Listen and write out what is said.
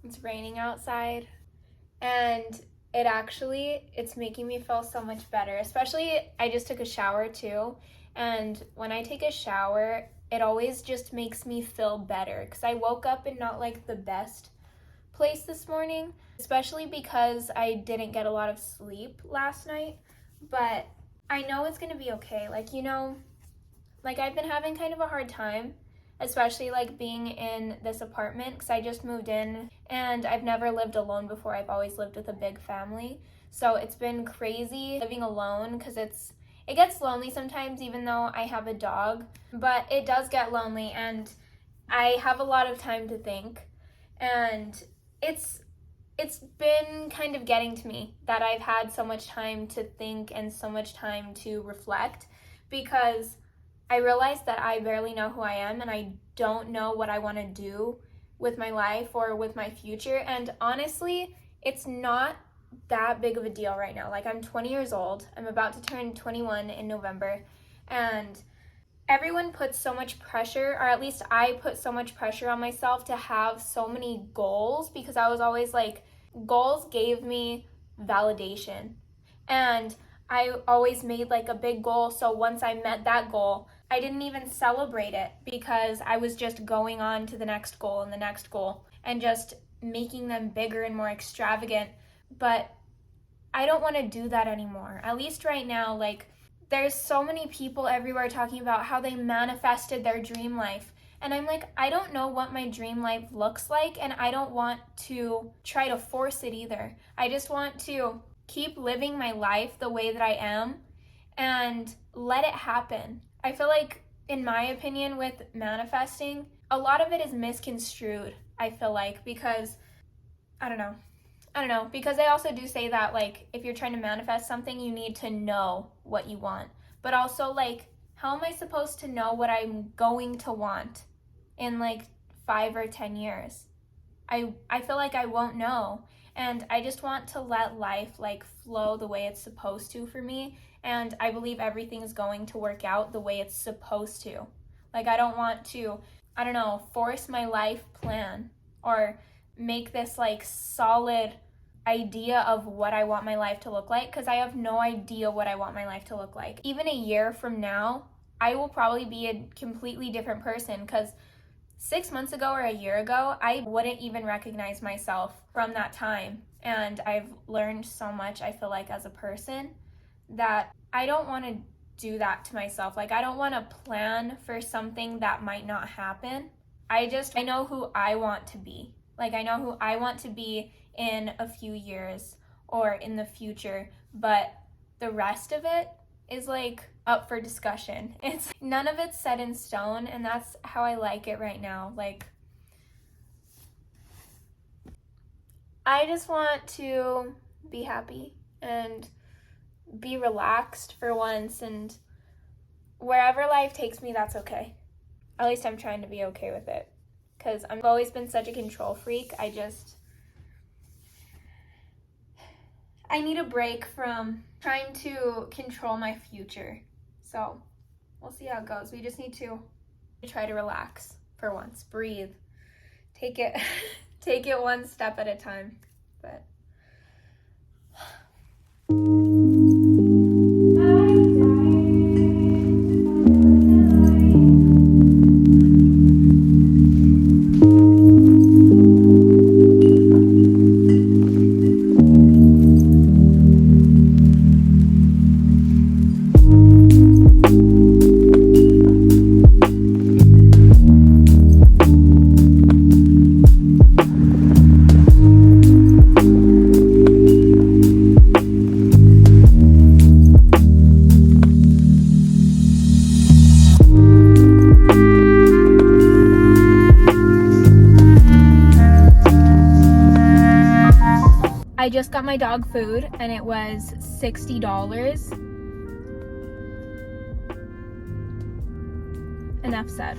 It's raining outside, and it's making me feel so much better. Especially, I just took a shower too, and when I take a shower, it always just makes me feel better because I woke up in not like the best place this morning, especially because I didn't get a lot of sleep last night. But I know it's gonna be okay. Like, like I've been having kind of a hard time, especially like being in this apartment because I just moved in and I've never lived alone before. I've always lived with a big family. So it's been crazy living alone because it gets lonely sometimes, even though I have a dog, but it does get lonely and I have a lot of time to think. And it's been kind of getting to me that I've had so much time to think and so much time to reflect, because I realized that I barely know who I am and I don't know what I want to do with my life or with my future. And honestly, it's not that big of a deal right now. Like, I'm 20 years old. I'm about to turn 21 in November, and everyone puts so much pressure, or at least I put so much pressure on myself to have so many goals, because I was always like, goals gave me validation. And I always made like a big goal, so once I met that goal, I didn't even celebrate it because I was just going on to the next goal and the next goal and just making them bigger and more extravagant. But I don't want to do that anymore. At least right now, like, there's so many people everywhere talking about how they manifested their dream life. And I'm like, I don't know what my dream life looks like, and I don't want to try to force it either. I just want to keep living my life the way that I am and let it happen. I feel like, in my opinion, with manifesting, a lot of it is misconstrued, I feel like, because I don't know, because they also do say that, like, if you're trying to manifest something, you need to know what you want. But also, like, how am I supposed to know what I'm going to want in, like, 5 or 10 years? I feel like I won't know. And I just want to let life, like, flow the way it's supposed to for me. And I believe everything's going to work out the way it's supposed to. Like, I don't want to, force my life plan or make this, like, solid idea of what I want my life to look like, because I have no idea what I want my life to look like. Even a year from now, I will probably be a completely different person, because 6 months ago or a year ago, I wouldn't even recognize myself from that time. And I've learned so much, I feel like, as a person, that I don't want to do that to myself. Like, I don't want to plan for something that might not happen. I know who I want to be. Like, I know who I want to be in a few years or in the future, but the rest of it is, like, up for discussion. None of it's set in stone, and that's how I like it right now. Like, I just want to be happy and be relaxed for once, and wherever life takes me, that's okay. At least I'm trying to be okay with it, because I've always been such a control freak. I need a break from trying to control my future. So we'll see how it goes. We just need to try to relax for once, breathe, take it one step at a time. But I just got my dog food, and it was $60. Enough said.